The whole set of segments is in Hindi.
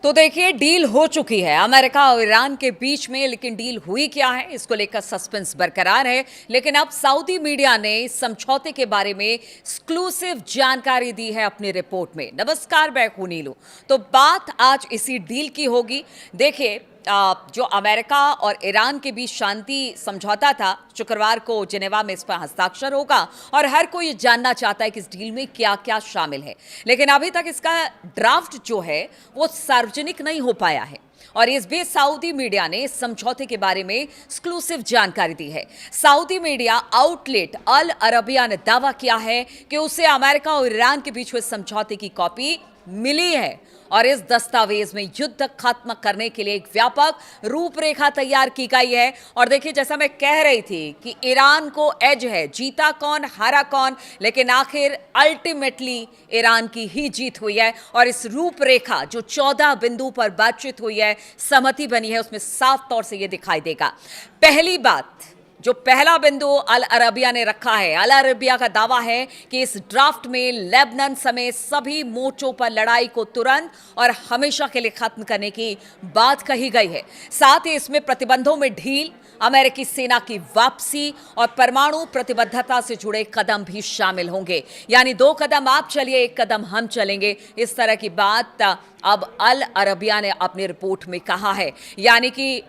तो देखिए, डील हो चुकी है अमेरिका और ईरान के बीच में, लेकिन डील हुई क्या है इसको लेकर सस्पेंस बरकरार है। लेकिन अब सऊदी मीडिया ने इस समझौते के बारे में एक्सक्लूसिव जानकारी दी है अपनी रिपोर्ट में। नमस्कार, मैं हूं नीलू। तो बात आज इसी डील की होगी। देखिए, जो अमेरिका और ईरान के बीच शांति समझौता था, शुक्रवार को जिनेवा में इस पर हस्ताक्षर होगा और हर कोई ये जानना चाहता है कि इस डील में क्या क्या शामिल है। लेकिन अभी तक इसका ड्राफ्ट जो है वो सार्वजनिक नहीं हो पाया है और इस बीच सऊदी मीडिया ने इस समझौते के बारे में एक्सक्लूसिव जानकारी दी है। सऊदी मीडिया आउटलेट अल अरबिया ने दावा किया है कि उसे अमेरिका और ईरान के बीच हुए समझौते की कॉपी मिली है और इस दस्तावेज में युद्ध खत्म करने के लिए एक व्यापक रूपरेखा तैयार की गई है। और देखिए, जैसा मैं कह रही थी कि ईरान को एज है, जीता कौन हारा कौन, लेकिन आखिर अल्टीमेटली ईरान की ही जीत हुई है। और इस रूपरेखा जो 14 बिंदु पर बातचीत हुई है, सहमति बनी है, उसमें साफ तौर से यह दिखाई देगा। पहली बात, जो पहला बिंदु अल अरबिया ने रखा है, अल अरबिया का दावा है कि इस ड्राफ्ट में लेबनान समेत सभी मोर्चों पर लड़ाई को तुरंत और हमेशा के लिए खत्म करने की बात कही गई है। साथ ही इसमें प्रतिबंधों में ढील, अमेरिकी सेना की वापसी और परमाणु प्रतिबद्धता से जुड़े कदम भी शामिल होंगे। यानी 2 कदम आप चलिए, 1 कदम हम चलेंगे, इस तरह की बात अब अल अरबिया ने अपनी रिपोर्ट में कहा है। यानी कि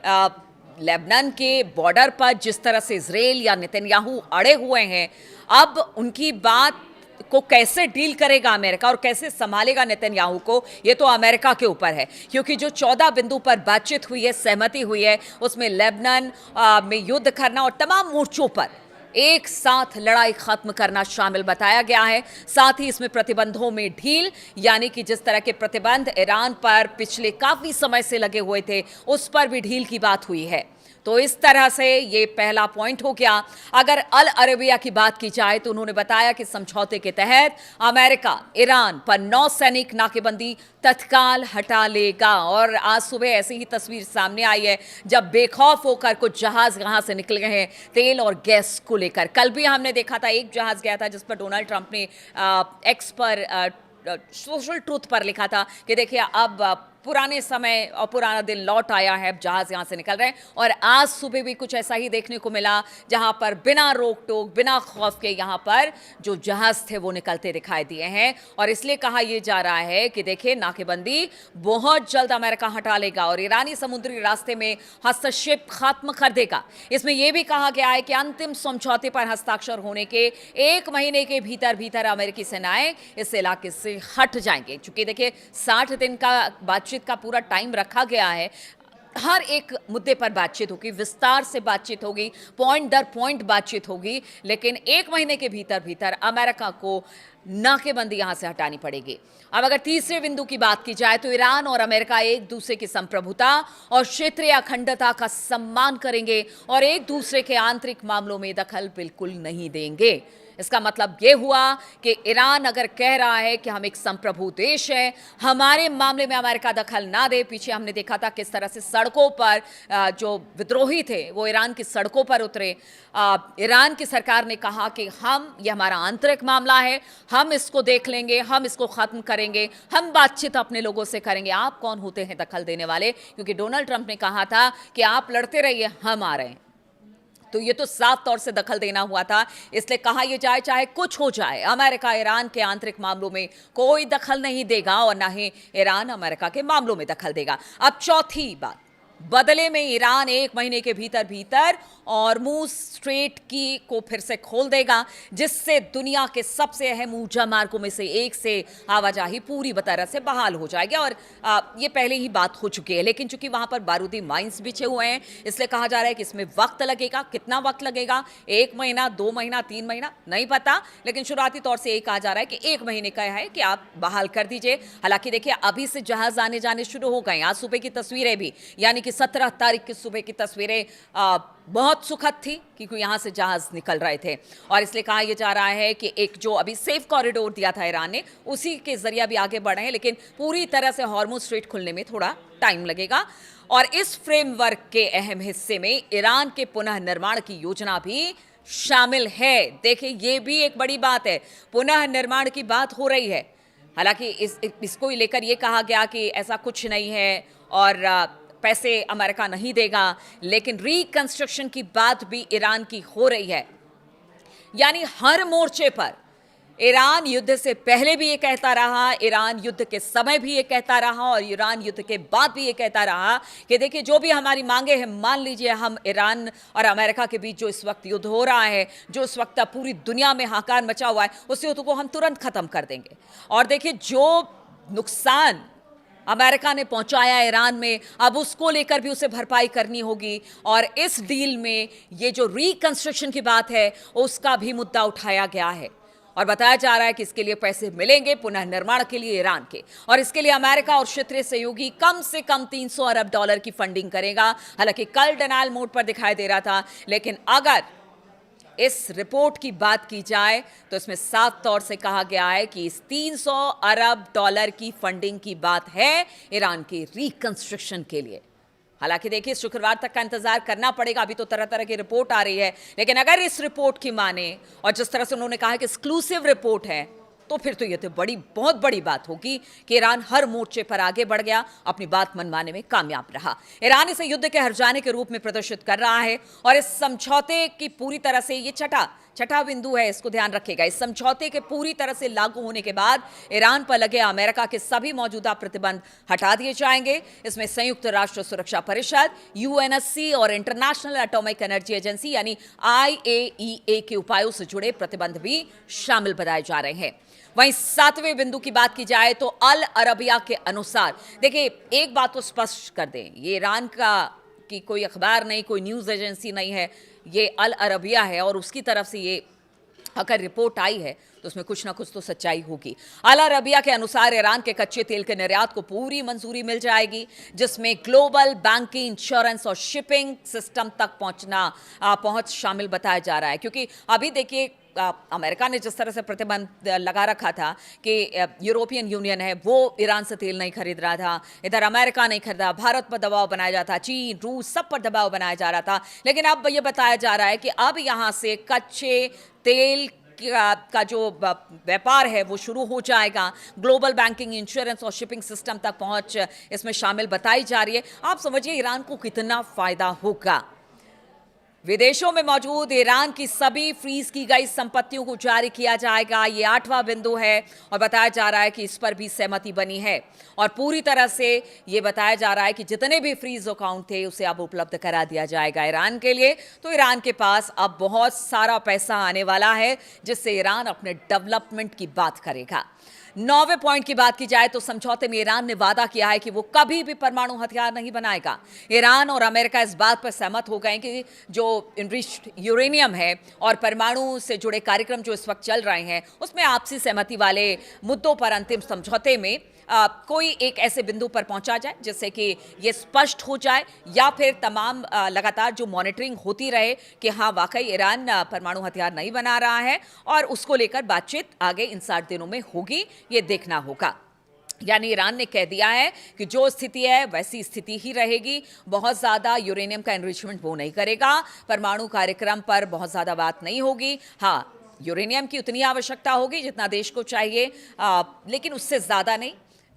लेबनान के बॉर्डर पर जिस तरह से इजराइल या नेतन्याहू अड़े हुए हैं, अब उनकी बात को कैसे डील करेगा अमेरिका और कैसे संभालेगा नेतन्याहू को, यह तो अमेरिका के ऊपर है। क्योंकि जो 14 बिंदु पर बातचीत हुई है, सहमति हुई है, उसमें लेबनान में युद्ध करना और तमाम मोर्चों पर एक साथ लड़ाई खत्म करना शामिल बताया गया है। साथ ही इसमें प्रतिबंधों में ढील, यानी कि जिस तरह के प्रतिबंध ईरान पर पिछले काफी समय से लगे हुए थे, उस पर भी ढील की बात हुई है। तो इस तरह से ये पहला पॉइंट हो गया। अगर अल अरबिया की बात की जाए तो उन्होंने बताया कि समझौते के तहत अमेरिका ईरान पर नौसैनिक नाकेबंदी तत्काल हटा लेगा। और आज सुबह ऐसी ही तस्वीर सामने आई है जब बेखौफ होकर कुछ जहाज यहां से निकल गए हैं तेल और गैस को लेकर। कल भी हमने देखा था एक जहाज गया था जिस पर डोनाल्ड ट्रंप ने एक्स पर सोशल ट्रूथ पर लिखा था कि देखिए, अब पुराने समय और पुराना दिन लौट आया है, जहाज यहां से निकल रहे हैं। और आज सुबह भी कुछ ऐसा ही देखने को मिला जहां पर बिना रोक टोक, बिना खौफ के यहां पर जो जहाज थे वो निकलते दिखाई दिए हैं। और इसलिए कहा यह जा रहा है कि देखिए, नाकेबंदी बहुत जल्द अमेरिका हटा लेगा और ईरानी समुद्री रास्ते में हस्तक्षेप खत्म कर देगा। इसमें यह भी कहा गया है कि अंतिम समझौते पर हस्ताक्षर होने के 1 महीने के भीतर भीतर अमेरिकी सेनाएं इस इलाके से हट जाएंगे। चूंकि देखिए, 60 दिन का बातचीत का पूरा टाइम रखा गया है, हर एक मुद्दे पर बातचीत होगी, विस्तार से बातचीत होगी, पॉइंट दर पॉइंट बातचीत होगी, लेकिन 1 महीने के भीतर भीतर अमेरिका को नाकेबंदी यहां से हटानी पड़ेगी। अब अगर तीसरे बिंदु की बात की जाए तो ईरान और अमेरिका एक दूसरे की संप्रभुता और क्षेत्रीय अखंडता का सम्मान करेंगे और एक दूसरे के आंतरिक मामलों में दखल बिल्कुल नहीं देंगे। इसका मतलब यह हुआ कि ईरान अगर कह रहा है कि हम एक संप्रभु देश है, हमारे मामले में अमेरिका दखल ना दे। पीछे हमने देखा था किस तरह से सड़कों पर जो विद्रोही थे वो ईरान की सड़कों पर उतरे। ईरान की सरकार ने कहा कि ये हमारा आंतरिक मामला है, हम इसको देख लेंगे, हम इसको खत्म करेंगे, हम बातचीत अपने लोगों से करेंगे। आप कौन होते हैं दखल देने वाले? क्योंकि डोनाल्ड ट्रंप ने कहा था कि आप लड़ते रहिए, हम आ रहे हैं। तो ये तो साफ तौर से दखल देना हुआ था। इसलिए कहा यह जाए, चाहे कुछ हो जाए, अमेरिका ईरान के आंतरिक मामलों में कोई दखल नहीं देगा और ना ही ईरान अमेरिका के मामलों में दखल देगा। अब चौथी बात, बदले में ईरान 1 महीने के भीतर भीतर हॉर्मुज़ स्ट्रेट को फिर से खोल देगा, जिससे दुनिया के सबसे अहम ऊर्जा मार्गों में से एक से आवाजाही पूरी तरह से बहाल हो जाएगी। और ये पहले ही बात हो चुकी है, लेकिन चूंकि वहां पर बारूदी माइंस बिछे हुए हैं, इसलिए कहा जा रहा है कि इसमें वक्त लगेगा। कितना वक्त लगेगा? 1 महीना, 2 महीना, 3 महीना, नहीं पता, लेकिन शुरुआती तौर से यही कहा जा रहा है कि 1 महीने का है कि आप बहाल कर दीजिए। हालांकि देखिए, अभी से जहाज आने जाने शुरू हो गए। आज सुबह की तस्वीरें भी, यानी कि 17 तारीख की सुबह की तस्वीरें बहुत सुखद थी क्योंकि यहां से जहाज निकल रहे थे। और इसलिए कहा यह जा रहा है कि एक जो अभी सेफ कॉरिडोर दिया था ईरान ने, उसी के जरिए भी आगे बढ़े हैं, लेकिन पूरी तरह से हॉर्मुज़ स्ट्रेट खुलने में थोड़ा टाइम लगेगा। और इस फ्रेमवर्क के अहम हिस्से में ईरान के पुनः निर्माण की योजना भी शामिल है। देखिए, ये भी एक बड़ी बात है, पुनः निर्माण की बात हो रही है। हालांकि इसको लेकर ये कहा गया कि ऐसा कुछ नहीं है और पैसे अमेरिका नहीं देगा, लेकिन रिकंस्ट्रक्शन की बात भी ईरान की हो रही है। यानी हर मोर्चे पर ईरान युद्ध से पहले भी ये कहता रहा, ईरान युद्ध के समय भी ये कहता रहा और ईरान युद्ध के बाद भी ये कहता रहा कि देखिए जो भी हमारी मांगे हैं, मान लीजिए हम ईरान और अमेरिका के बीच जो इस वक्त युद्ध हो रहा है, जो इस वक्त पूरी दुनिया में हाहाकार मचा हुआ है, उस युद्ध को हम तुरंत खत्म कर देंगे। और देखिए जो नुकसान अमेरिका ने पहुंचाया ईरान में, अब उसको लेकर भी उसे भरपाई करनी होगी। और इस डील में ये जो रिकंस्ट्रक्शन की बात है उसका भी मुद्दा उठाया गया है और बताया जा रहा है कि इसके लिए पैसे मिलेंगे पुनः निर्माण के लिए ईरान के, और इसके लिए अमेरिका और क्षेत्रीय सहयोगी कम से कम $300 अरब की फंडिंग करेगा। हालांकि कल डिनायल मोड पर दिखाई दे रहा था, लेकिन अगर इस रिपोर्ट की बात की जाए तो इसमें साफ तौर से कहा गया है कि इस $300 अरब की फंडिंग की बात है ईरान के रिकंस्ट्रक्शन के लिए। हालांकि देखिए शुक्रवार तक का इंतजार करना पड़ेगा, अभी तो तरह तरह की रिपोर्ट आ रही है, लेकिन अगर इस रिपोर्ट की माने और जिस तरह से उन्होंने कहा कि एक्सक्लूसिव रिपोर्ट है, तो फिर तो ये तो बहुत बड़ी बात होगी कि ईरान हर मोर्चे पर आगे बढ़ गया, अपनी बात मनवाने में कामयाब रहा। ईरान इसे युद्ध के हर जाने के रूप में प्रदर्शित कर रहा है और इस समझौते की पूरी तरह से ये छठा बिंदु है, इसको ध्यान रखेगा। इस समझौते के पूरी तरह से लागू होने के बाद ईरान पर लगे अमेरिका के सभी मौजूदा प्रतिबंध हटा दिए जाएंगे। इसमें संयुक्त राष्ट्र सुरक्षा परिषद, यूएनएससी और इंटरनेशनल एटॉमिक एनर्जी एजेंसी यानी IAEA के उपायों से जुड़े प्रतिबंध भी शामिल बताए जा रहे हैं। वहीं 7वें बिंदु की बात की जाए तो अल अरबिया के अनुसार, देखिए एक बात तो स्पष्ट कर दें, ये ईरान की कोई अखबार नहीं, कोई न्यूज़ एजेंसी नहीं है, ये अल अरबिया है और उसकी तरफ से ये अगर रिपोर्ट आई है तो उसमें कुछ ना कुछ तो सच्चाई होगी। अल अरबिया के अनुसार ईरान के कच्चे तेल के निर्यात को पूरी मंजूरी मिल जाएगी, जिसमें ग्लोबल बैंकिंग, इंश्योरेंस और शिपिंग सिस्टम तक पहुंच शामिल बताया जा रहा है। क्योंकि अभी देखिए अमेरिका ने जिस तरह से प्रतिबंध लगा रखा था कि यूरोपियन यूनियन है वो ईरान से तेल नहीं खरीद रहा था, इधर अमेरिका नहीं खरीदा, भारत पर दबाव बनाया जाता, चीन, रूस सब पर दबाव बनाया जा रहा था, लेकिन अब ये बताया जा रहा है कि अब यहाँ से कच्चे तेल का जो व्यापार है वो शुरू हो जाएगा। ग्लोबल बैंकिंग, इंश्योरेंस और शिपिंग सिस्टम तक पहुंच इसमें शामिल बताई जा रही है। आप समझिए ईरान को कितना फायदा होगा। विदेशों में मौजूद ईरान की सभी फ्रीज की गई संपत्तियों को जारी किया जाएगा, ये 8वां बिंदु है और बताया जा रहा है कि इस पर भी सहमति बनी है और पूरी तरह से ये बताया जा रहा है कि जितने भी फ्रीज अकाउंट थे उसे अब उपलब्ध करा दिया जाएगा ईरान के लिए। तो ईरान के पास अब बहुत सारा पैसा आने वाला है जिससे ईरान अपने डेवलपमेंट की बात करेगा। 9वें पॉइंट की बात की जाए तो समझौते में ईरान ने वादा किया है कि वो कभी भी परमाणु हथियार नहीं बनाएगा। ईरान और अमेरिका इस बात पर सहमत हो गए कि जो इनरिच्ड यूरेनियम है और परमाणु से जुड़े कार्यक्रम जो इस वक्त चल रहे हैं उसमें आपसी सहमति वाले मुद्दों पर अंतिम समझौते में कोई एक ऐसे बिंदु पर पहुंचा जाए जिससे कि ये स्पष्ट हो जाए या फिर तमाम लगातार जो मॉनिटरिंग होती रहे कि हाँ वाकई ईरान परमाणु हथियार नहीं बना रहा है और उसको लेकर बातचीत आगे इन 60 दिनों में होगी, ये देखना होगा। यानी ईरान ने कह दिया है कि जो स्थिति है वैसी स्थिति ही रहेगी, बहुत ज़्यादा यूरेनियम का एनरिचमेंट वो नहीं करेगा, परमाणु कार्यक्रम पर बहुत ज़्यादा बात नहीं होगी। हाँ, यूरेनियम की उतनी आवश्यकता होगी जितना देश को चाहिए, लेकिन उससे ज़्यादा नहीं।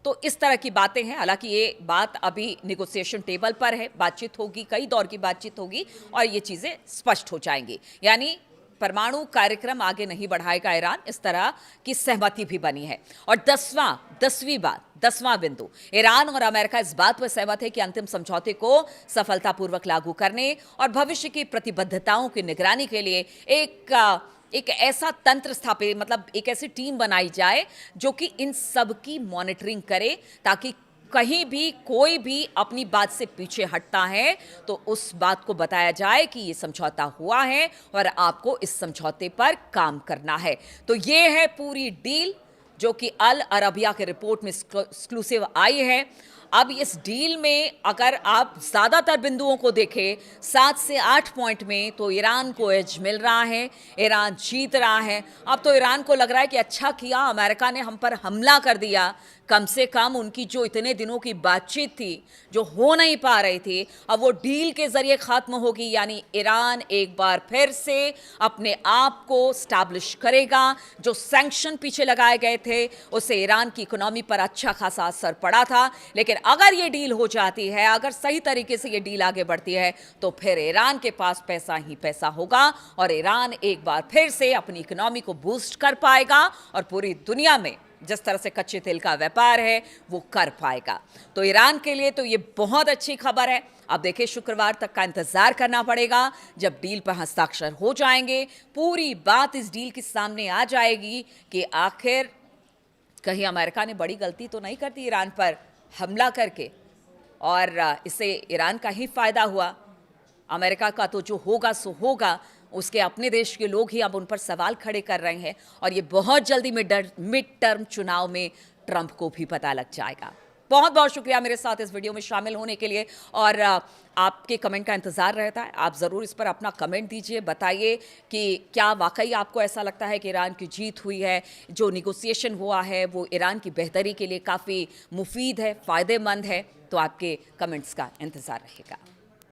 तो इस तरह की बातें हैं। हालांकि ये बात अभी निगोशिएशन टेबल पर है, बातचीत होगी, कई दौर की बातचीत होगी और ये चीज़ें स्पष्ट हो जाएंगी। यानी परमाणु कार्यक्रम आगे नहीं बढ़ाएगा ईरान, इस तरह की सहमति भी बनी है। और 10वां बिंदु, ईरान और अमेरिका इस बात पर सहमत है कि अंतिम समझौते को सफलतापूर्वक लागू करने और भविष्य की प्रतिबद्धताओं की निगरानी के लिए एक ऐसा तंत्र स्थापित, मतलब एक ऐसी टीम बनाई जाए जो कि इन सब की मॉनिटरिंग करे, ताकि कहीं भी कोई भी अपनी बात से पीछे हटता है तो उस बात को बताया जाए कि ये समझौता हुआ है और आपको इस समझौते पर काम करना है। तो ये है पूरी डील जो कि अल अरबिया के रिपोर्ट में एक्सक्लूसिव आई है। अब इस डील में अगर आप ज़्यादातर बिंदुओं को देखें 7 से 8 पॉइंट में, तो ईरान को एज मिल रहा है, ईरान जीत रहा है। अब तो ईरान को लग रहा है कि अच्छा किया अमेरिका ने हम पर हमला कर दिया, कम से कम उनकी जो इतने दिनों की बातचीत थी, जो हो नहीं पा रही थी, अब वो डील के जरिए खत्म होगी। यानी ईरान एक बार फिर से अपने आप को स्टैब्लिश करेगा। जो सैंक्शन पीछे लगाए गए थे उससे ईरान की इकोनॉमी पर अच्छा खासा असर पड़ा था, लेकिन अगर ये डील हो जाती है, अगर सही तरीके से ये डील आगे बढ़ती है, तो फिर ईरान के पास पैसा ही पैसा होगा और ईरान एक बार फिर से अपनी इकोनॉमी को बूस्ट कर पाएगा और पूरी दुनिया में जिस तरह से कच्चे तेल का व्यापार है वो कर पाएगा। तो ईरान के लिए तो ये बहुत अच्छी खबर है। अब देखिए, शुक्रवार तक का इंतजार करना पड़ेगा जब डील पर हस्ताक्षर हो जाएंगे। पूरी बात इस डील के सामने आ जाएगी कि आखिर कहीं अमेरिका ने बड़ी गलती तो नहीं कर दी ईरान पर हमला करके, और इससे ईरान का ही फायदा हुआ। अमेरिका का तो जो होगा सो होगा, उसके अपने देश के लोग ही अब उन पर सवाल खड़े कर रहे हैं और ये बहुत जल्दी मिड टर्म चुनाव में ट्रंप को भी पता लग जाएगा। बहुत बहुत शुक्रिया मेरे साथ इस वीडियो में शामिल होने के लिए, और आपके कमेंट का इंतज़ार रहता है। आप ज़रूर इस पर अपना कमेंट दीजिए, बताइए कि क्या वाकई आपको ऐसा लगता है कि ईरान की जीत हुई है, जो निगोसिएशन हुआ है वो ईरान की बेहतरी के लिए काफ़ी मुफीद है, फ़ायदेमंद है। तो आपके कमेंट्स का इंतज़ार रहेगा।